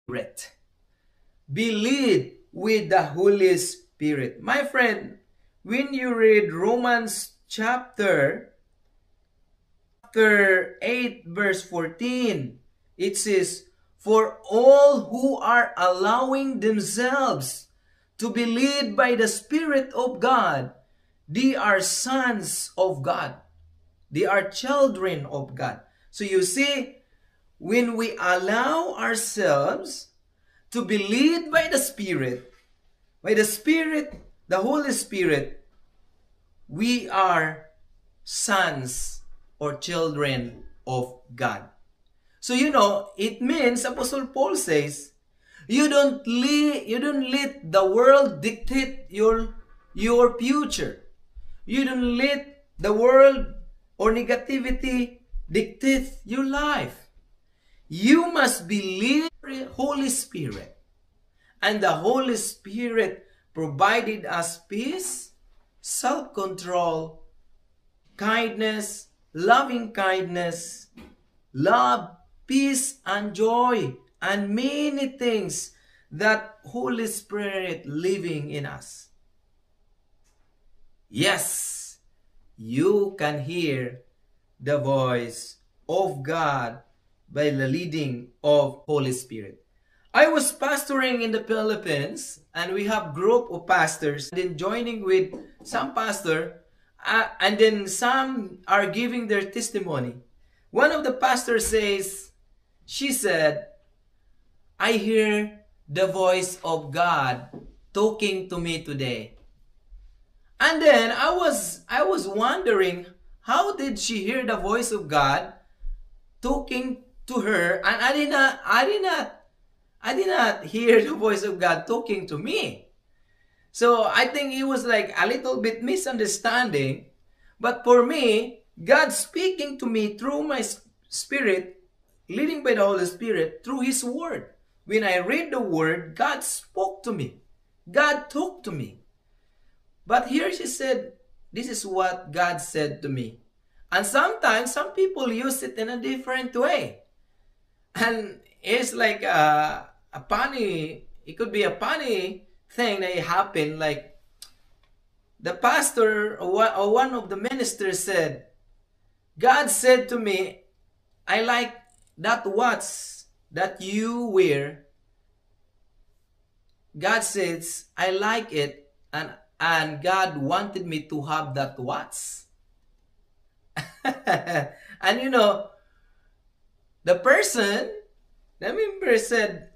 Spirit. Be led with the Holy Spirit. My friend, when you read Romans chapter 8 verse 14, it says, "For all who are allowing themselves to be led by the Spirit of God, they are sons of God. They are children of God." So you see, when we allow ourselves to be led by the Spirit, the Holy Spirit, we are sons or children of God. So it means Apostle Paul says, you don't let the world dictate your future. You don't let the world or negativity dictate your life. You must believe the Holy Spirit. And the Holy Spirit provided us peace, self-control, kindness, loving kindness, love, peace, and joy, and many things that Holy Spirit living in us. Yes, you can hear the voice of God by the leading of Holy Spirit. I was pastoring in the Philippines, and we have group of pastors, and then joining with some pastor, and then some are giving their testimony. One of the pastors says, she said, "I hear the voice of God talking to me today." And then I was wondering, how did she hear the voice of God talking to her, and I did not hear the voice of God talking to me. So I think it was like a little bit misunderstanding. But for me, God speaking to me through my spirit, leading by the Holy Spirit, through His Word. When I read the Word, God spoke to me. God talked to me. But here she said, this is what God said to me. And sometimes some people use it in a different way. And it's like a funny, it could be a funny thing that happened. Like the pastor or one of the ministers said, God said to me, "I like that watch that you wear." God says, "I like it, and God wanted me to have that watch." And the member said,